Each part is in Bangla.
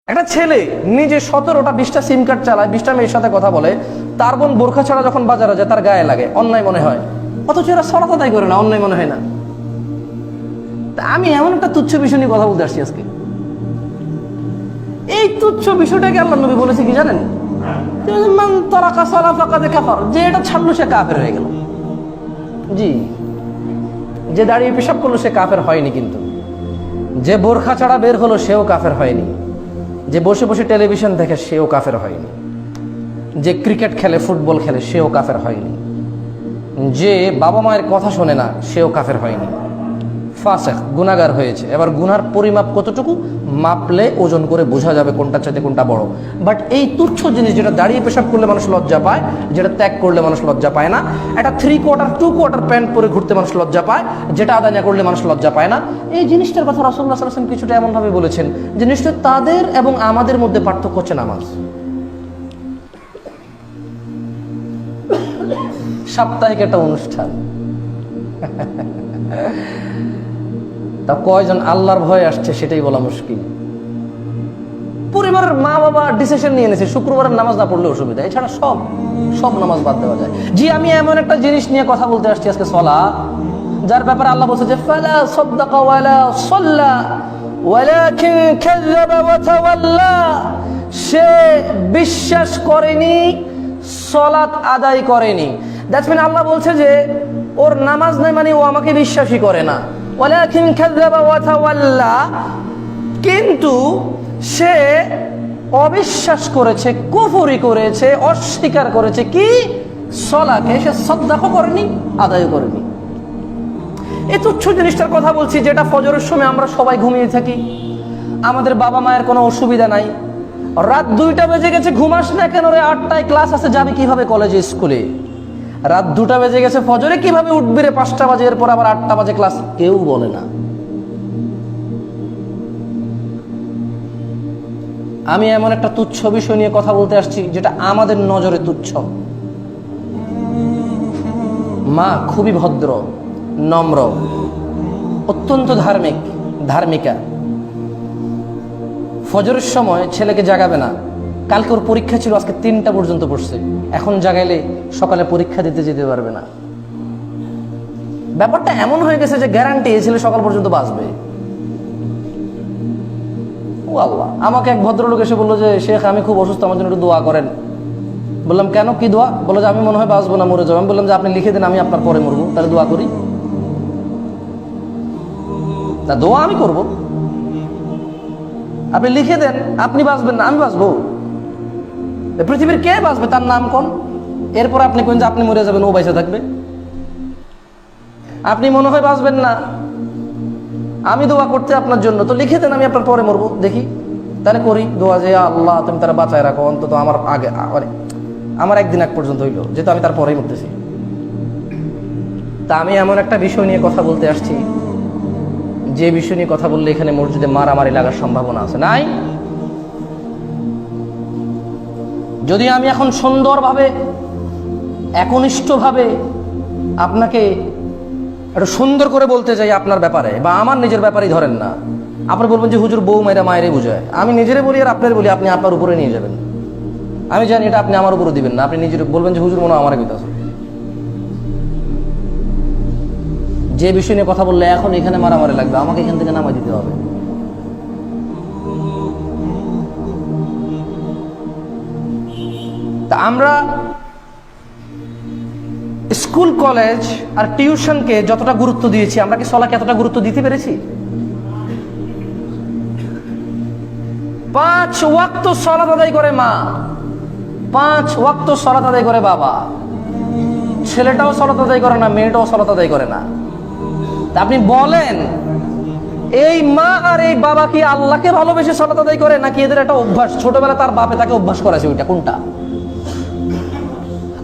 একটা ছেলে নিজে 17টা 20টা সিম কার্ড চালায়, 20টা মেয়ের সাথে কথা বলে, তার বোন বোরখা ছাড়া যখন বাজারে যায় তার গায়ে লাগে, অন্যায় মনে হয়, অথচ এরা সালাত আদায় করে না, অন্যায় মনে হয় না। তা আমি এমন একটা তুচ্ছ বিষয় নিয়ে কথা বলতে আসছি আজকে। এই তুচ্ছ বিষয়টাকে আল্লাহ নবী বলেছে কি জানেন? মান তারাকা সালাহ ফাকাদ কাফার, যে এটা ছাড়লো সে কাফের হয়ে গেল। জি, যে দাঁড়িয়ে পেশাব করলো সে কাফের হয়নি, কিন্তু যে বোরখা ছাড়া বের হলো সেও কাফের হয়নি, যে বসে বসে টেলিভিশন দেখে সেও কাফের হয়নি, যে ক্রিকেট খেলে ফুটবল খেলে সেও কাফের হয়নি, যে বাবা মায়ের কথা শোনে না সেও কাফের হয়নি। ফাসেক, গুনাহগার হয়েছে। এবার গুনার পরিমাপ কতটুকু মাপলে ওজন করে বোঝা যাবে কোনটা চাইতে কোনটা বড়। বাট এই তুচ্ছ জিনিস, যেটা দাঁড়িয়ে পেশাব করলে মানুষ লজ্জা পায়, যেটা ত্যাগ করলে মানুষ লজ্জা পায় না, এটা 3/4 2/4 প্যান্ট পরে ঘুরতে মানুষ লজ্জা পায়, যেটা আদায় না করলে মানুষ লজ্জা পায় না, এই জিনিসটার কথা রাসূলুল্লাহ সাল্লাল্লাহু আলাইহি ওয়াসাল্লাম কিছুটা এমনভাবে বলেছেন যে নিশ্চয় তাদের এবং আমাদের মধ্যে পার্থক্য হচ্ছে নামাজ। সাপ্তাহিক একটা অনুষ্ঠান, তা কয়জন আল্লাহর ভয়ে আসছে সেটাই বলা মুশকিল। পরিবারের মা বাবা ডিসিশন নিয়ে নিয়েছে শুক্রবারের নামাজ না পড়লে অসুবিধা, এছাড়া সব নামাজ বাদ দেওয়া যায়। জি, আমি এমন একটা জিনিস নিয়ে কথা বলতে আসছি আজকে, সালাত, যার ব্যাপারে আল্লাহ বলছে যে ফালা সাদ্দাকা ওয়ালা সাল্লা ওয়ালাকিন কাযাবা ওয়া তাওয়াল্লা, সে বিশ্বাস করেনি, সালাত আদায় করেনি। দ্যাটস মিন আল্লাহ বলছে যে ওর নামাজ নাই মানে ও আমাকে বিশ্বাসই করে না। ওয়ালাকিন কাযাবা ওয়া তাওয়াল্লা, কিন্তু সে অবিশ্বাস করেছে, কুফরি করেছে, অস্বীকার করেছে কি? সলাকে সে সাদ্দাকও করেনি, আদায় করেনি। এই তুচ্ছ জিনিসটার কথা বলছি, যেটা ফজরের সময় আমরা সবাই ঘুমিয়ে থাকি, আমাদের বাবা মায়ের কোনো অসুবিধা নাই, রাত 2টা বেজে গেছে, ঘুমাস না কেন রে, 8টায় ক্লাস আছে, যাবি কিভাবে কলেজে স্কুলে, রাত 2টা বেজে গেছে, ফজরে কিভাবে উঠবি রে, 5টা বাজে, এরপর আবার 8টা বাজে ক্লাস, কেউ বলে না। আমি এমন একটা তুচ্ছ বিষয় নিয়ে কথা বলতে আসছি যেটা আমাদের নজরে তুচ্ছ। মা খুবই ভদ্র, নম্র, অত্যন্ত ধার্মিকা, ফজরের সময় ছেলেকে জাগাবে না। কালকে ওর পরীক্ষা ছিল, আজকে 3টা পর্যন্ত পড়ছে, এখন জাগাইলে সকালে পরীক্ষা দিতে যেতে পারবে না। ব্যাপারটা এমন হয়ে গেছে যে গ্যারান্টি এই ছেলে সকাল পর্যন্ত বাঁচবে। ও আল্লাহ, আমাকে এক ভদ্রলোক এসে বললো যে শেখ আমি খুব অসুস্থ, আমার জন্য একটু দোয়া করেন। বললাম কেন, কি দোয়া? বললো যে আমি মনে হয় বাঁচবো না, মরে যাবো। আমি বললাম যে আপনি লিখে দেন, আমি আপনার পরে মরবো, তাহলে দোয়া করি। তা দোয়া আমি করব, আপনি লিখে দেন, আপনি বাঁচবেন না, আমি বাঁচবো। পৃথিবীর কে বাঁচবে তার নাম কোন? এরপর আপনি কোন যে আপনি মরে যাবেন, ও বেঁচে থাকবে। আপনি মনে হয় বাঁচবেন না, আমি দোয়া করতে আপনার জন্য, তো লিখে দেন, আমি আপনার পরে মরবো, দেখি। তাহলে করি দোয়া যে আল্লাহ তুমি তারা বাঁচায় রাখো, অন্তত আমার আগে, আমার একদিন এক পর্যন্ত হইলো, যেহেতু আমি তার পরেই মরতেছি। তা আমি এমন একটা বিষয় নিয়ে কথা বলতে আসছি, যে বিষয় নিয়ে কথা বললে এখানে মসজিদে মারামারি লাগার সম্ভাবনা আছে। নাই, যদি আমি এখন সুন্দরভাবে একনিষ্ঠভাবে আপনাকে একটু সুন্দর করে বলতে চাই আপনার ব্যাপারে বা আমার নিজের ব্যাপারেই, ধরেন না, আপনি বলবেন যে হুজুর বউ মায়েরা মায়েরই বুঝায়। আমি নিজেরে বলি আর আপনার বলি, আপনি আপনার উপরে নিয়ে যাবেন। আমি জানি এটা আপনি আমার উপরে দিবেন না, আপনি নিজের বলবেন যে হুজুর মনে হয় আমার কইতাছে। যে বিষয় নিয়ে কথা বললে এখন এখানে মারামারি লাগবে, আমাকে এখান থেকে নামাই দিতে হবে। তা আমরা স্কুল কলেজ আর টিউশনকে যতটা গুরুত্ব দিয়েছি, আমরা কি সলাকে এতটা গুরুত্ব দিতে পেরেছি? 5 ওয়াক্ত সালাত আদায় করে মা, 5 ওয়াক্ত সালাত আদায় করে বাবা, ছেলেটাও সালাত আদায় করে না, মেয়েটাও সালাত আদায় করে না। তা আপনি বলেন, এই মা আর এই বাবা কি আল্লাহকে ভালোবেসে সালাত আদায় করে, নাকি এদের একটা অভ্যাস, ছোটবেলা তার বাপে তাকে অভ্যাস করেছে, ওইটা কোনটা?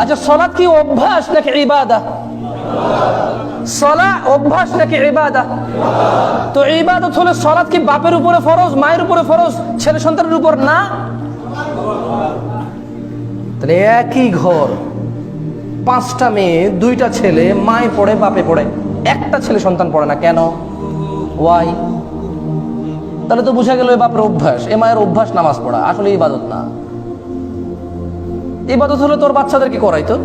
আচ্ছা, সালাত কি অভ্যাস নাকি ইবাদত? সালাত অভ্যাস নাকি ইবাদত? তো ইবাদত হলে সালাত কি বাপের উপরে ফরজ, মায়ের উপরে ফরজ, ছেলে সন্তানের উপর না? তাহলে একই ঘর, 5টা মেয়ে, 2টা ছেলে, মায়ে পড়ে বাপে পড়ে, একটা ছেলে সন্তান পড়ে না কেন? ওয়াই? তাহলে তো বুঝা গেল এ বাপের অভ্যাস, এ মায়ের অভ্যাস নামাজ পড়া, আসলে ইবাদত না। ইবাদত হলে তোর বাচ্চাদেরকে করাইতো।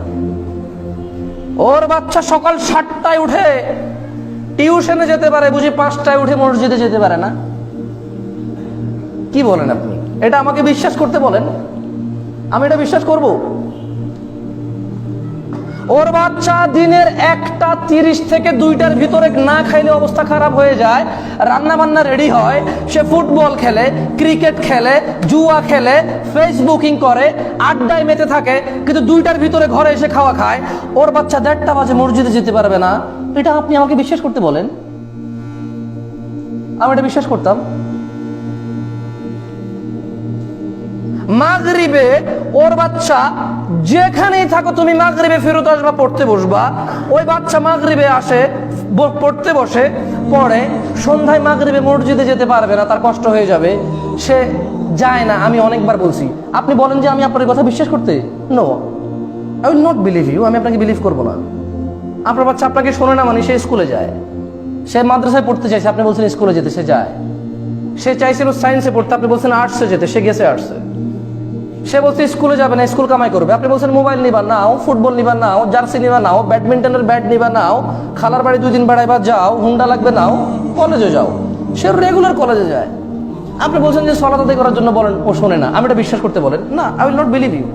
ওর বাচ্চা সকাল 7টায় উঠে টিউশনে যেতে পারে, বুঝি 5টায় উঠে মসজিদে যেতে পারে না? কি বলেন আপনি? এটা আমাকে বিশ্বাস করতে বলেন, আমি এটা বিশ্বাস করব? ওর বাচ্চা দিনের 1:30 থেকে 2টার ভিতরে না খাইলে অবস্থা খারাপ হয়ে যায়, রান্না বান্না রেডি হয়, সে ফুটবল খেলে, ক্রিকেট খেলে, জুয়া খেলে, ফেসবুকিং করে, আড্ডায় মেতে থাকে, কিন্তু 2টার ভিতরে ঘরে এসে খাওয়া খায়। ওর বাচ্চা 1:30 বাজে মসজিদে যেতে পারবে না, এটা আপনি আমাকে বিশ্বাস করতে বলেন? আমি এটা বিশ্বাস করতাম। মাগরিবে ওর বাচ্চা যেখানেই থাকো, তুমি মাগরিবে ফেরত আসবা, পড়তে বসবা, ওই বাচ্চা মাগরিবে আসে, পড়তে বসে, পড়ে, সন্ধ্যায় মাগরিবে মসজিদে যেতে পারবে না, তার কষ্ট হয়ে যাবে, সে যায় না। আমি অনেকবার বলছি, আপনি বলেন যে আমি আপনার কথা বিশ্বাস করতে? No, I will not believe you. আমি আপনাকে বিলিভ করবো না। আপনার বাচ্চা আপনাকে শোনে না মানে সে স্কুলে যায়, সে মাদ্রাসায় পড়তে চাইছে, আপনি বলছেন স্কুলে যেতে, সে যায়। সে চাইছিল সায়েন্সে পড়তে, আপনি বলছেন আর্টসে যেতে, সে গেছে আর্টসে। সে বলছে স্কুলে যাবে না, স্কুল কামাই করবে, আপনি বলছেন মোবাইল নিবা নাও, ফুটবল নিবা নাও, জার্সি নিবা নাও, ব্যাডমিন্টনের ব্যাট নিবা নাও, খালার বাড়ি 2 দিন বেড়াইবা যাও, হুন্ডা লাগবে নাও, কলেজে যাও। সে রেগুলার কলেজে যায়। আপনি বলছেন যে সালাত আদায় করার জন্য বলেন, ও শোনে না, আমি এটা বিশ্বাস করতে বলেন? না, I will not believe you.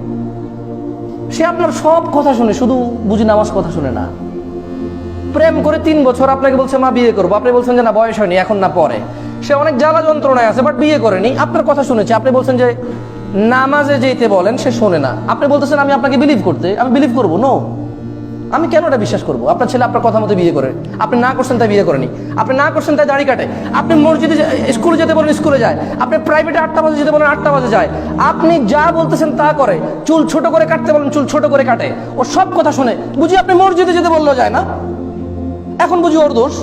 সে আপনার সব কথা শুনে, শুধু বুঝি নামাজ কথা শুনে না। প্রেম করে 3 বছর আপনাকে বলছে মা বিয়ে করবো, আপনি বলছেন যে না বয়স হয়নি, এখন না পরে। সে অনেক জ্বালা যন্ত্রণায় আছে, বাট বিয়ে করেনি, আপনার কথা শুনেছে। আপনি বলছেন যে নামাজে যেতে বলেন, সে শোনে না, আপনি বলতেছেন আমি আপনাকে বিলিভ করতে। আমি বিলিভ করবো? নো, আমি কেন এটা বিশ্বাস করবো? আপনার ছেলে আপনার কথা মতো বিয়ে করে, আপনি না করছেন তাই বিয়ে করেনি, আপনি না করছেন তাই দাড়ি কাটে, আপনি মসজিদে স্কুলে যেতে বলেন স্কুলে যায়, আপনি প্রাইভেটে 8টা বাজে যেতে বলেন 8টা বাজে যায়, আপনি যা বলতেছেন তা করে, চুল ছোট করে কাটতে বলেন চুল ছোট করে কাটে, ও সব কথা শুনে। বুঝি আপনি মসজিদে যেতে বললেও যায় না, এখন বুঝি ওর দোষ?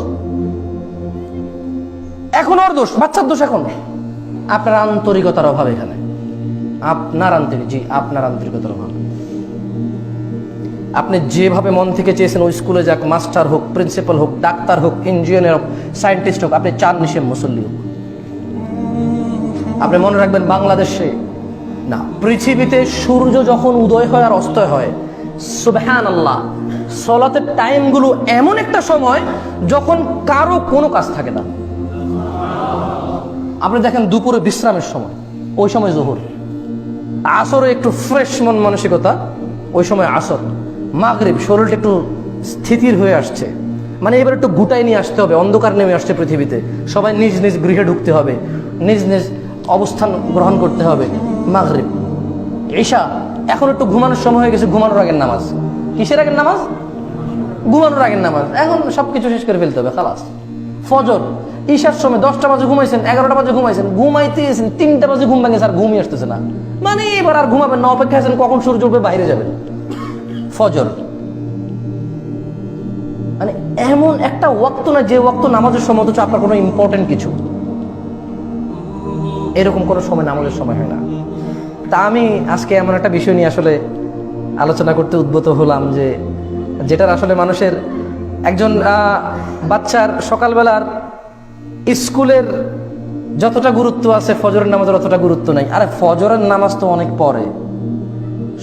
এখন ওর দোষ, বাচ্চার দোষ? এখন আপনার আন্তরিকতার অভাব, এখানে আপনার আপনার আন্তরিকতার অভাব। আপনি যেভাবে মন থেকে চেয়েছেন ওই স্কুলে যাক, মাস্টার হোক, প্রিন্সিপাল হোক, ডাক্তার হোক, ইঞ্জিনিয়ার হোক, সায়েন্টিস্ট হোক, আপনি চান নিশে মুসল্লি হোক। আপনি মনে রাখবেন, বাংলাদেশে না, পৃথিবীতে সূর্য যখন উদয় হয় আর অস্ত হয়, সুবহানাল্লাহ, সালাতের টাইমগুলো এমন একটা সময় যখন কারো কোনো কাজ থাকে না। আপনি দেখেন দুপুরে বিশ্রামের সময়, ওই সময় জোহর। আসরে একটু ফ্রেশ মন মানসিকতা, ওই সময় আসর। মাগরিব শরীরটা একটু স্থিতির হয়ে আসছে, মানে এবার একটু গুটাই নিয়ে আসতে হবে, অন্ধকার নেমে আসছে পৃথিবীতে, সবাই নিজ নিজ গৃহে ঢুকতে হবে, নিজ নিজ অবস্থান গ্রহণ করতে হবে। মাগরিব, ঈশা, এখন একটু ঘুমানোর সময় হয়ে গেছে, ঘুমানোর আগের নামাজ। কিসের আগের নামাজ? ঘুমানোর আগের নামাজ। এখন সবকিছু শেষ করে ফেলতে হবে, খালাস। ফজর, ঈশার সময় 10টা বাজে ঘুমাইছেন, 11টা বাজে ঘুমাইছেন, ঘুমাইতে গেছেন 3টা বাজে ঘুম ভেঙে, স্যার ঘুমিয়ে আসতেছে না, মানে এবার আর ঘুমাবেন না, অপেক্ষা আছেন কখন সূর্য উঠবে, বাইরে যাবেন। ফজর, মানে এমন একটা ওয়াক্ত না যে ওয়াক্ত নামাজের সময়, অথচ আপনার কোনো ইম্পর্টেন্ট কিছু, এরকম কোনো সময় নামাজের সময় হয় না। তা আমি আজকে এমন একটা বিষয় নিয়ে আসলে আলোচনা করতে উদ্বুদ্ধ হলাম, যে যেটার আসলে মানুষের, একজন বাচ্চার সকালবেলার স্কুলের যতটা গুরুত্ব আছে, ফজরের নামাজের অতটা গুরুত্ব নাই। আরে ফজরের নামাজ তো অনেক পরে,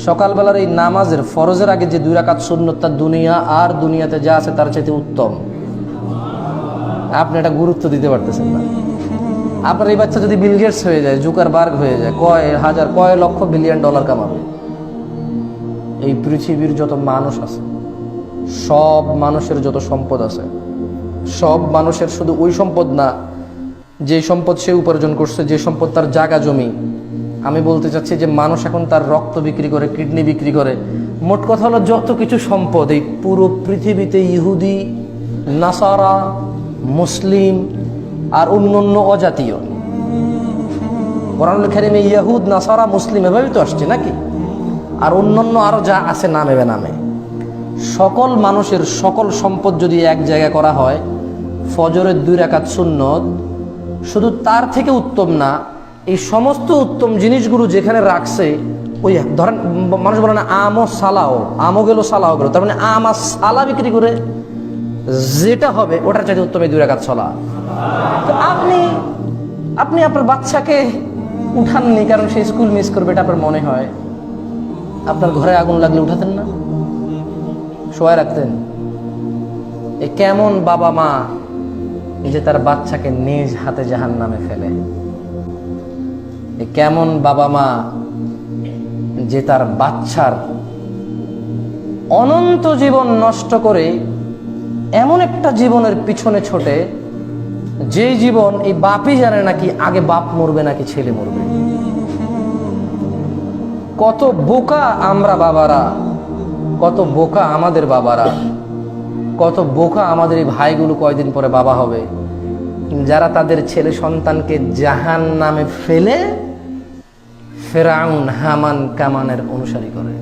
সকালবেলার এই নামাজের ফরজের আগে যে 2 রাকাত সুন্নত, তার দুনিয়া আর দুনিয়াতে যা আছে তার চাইতে উত্তম। আপনি এটা গুরুত্ব দিতে পারতেছেন না। আপনার এই বাচ্চা যদি বিল গেটস হয়ে যায়, জুকারবার্গ হয়ে যায়, কয় লক্ষ বিলিয়ন ডলার কামাবে। এই পৃথিবীর যত মানুষ আছে, সব মানুষের যত সম্পদ আছে, সব মানুষের শুধু ওই সম্পদ না যে সম্পদ সে উপার্জন করছে, যে সম্পদ তার জায়গা জমি। আমি বলতে চাচ্ছি যে মানুষ এখন তার রক্ত বিক্রি করে, কিডনি বিক্রি করে, মোট কথা হলো যত কিছু সম্পদ এই পুরো পৃথিবীতে ইহুদি, নাসারা, মুসলিম আর অন্যান্য অজাতীয়, কোরআনুল কারীমে ইহুদ, নাসারা, মুসলিম এভাবেই তো আসছে নাকি, আর অন্যান্য আরো যা আছে নামে বেনামে, সকল মানুষের সকল সম্পদ যদি এক জায়গায় করা হয়, ফজরের 2 রাকাত সুন্নত শুধু তার থেকে উত্তম না, এই সমস্ত উত্তম জিনিসগুলো যেখানে রাখছে, ওই ধরেন মানুষ বলে না আমও সালাও, আমও গেল সালাও গেল, তার মানে আম আর সালা বিক্রি করে যেটা হবে ওটার চাইতে উত্তম এই 2 রাকাত সালাত। তো আপনি আপনি আপনার বাচ্চাকে উঠাননি কারণ সে স্কুল মিস করবে, এটা আপনার মনে হয়। আপনার ঘরে আগুন লাগলে উঠাতেন না, শোয়া রাখতেন? এ কেমন বাবা মা যে তার বাচ্চাকে নিজ হাতে জাহান্নামে ফেলে? এ কেমন বাবা মা যে তার বাচ্চার অনন্ত জীবন নষ্ট করে এমন একটা জীবনের পিছনে ছোটে, যে জীবন এই বাপই জানে নাকি আগে বাপ মরবে নাকি ছেলে মরবে। কত বোকা আমরা বাবারা, কত বোকা আমাদের বাবারা, কত বোকা আমাদের এই ভাইগুলো কয়দিন পরে বাবা হবে, যারা তাদের ছেলে সন্তানকে জাহান্নামে ফেলে ফেরাউন হামান কামানের অনুসারী করে।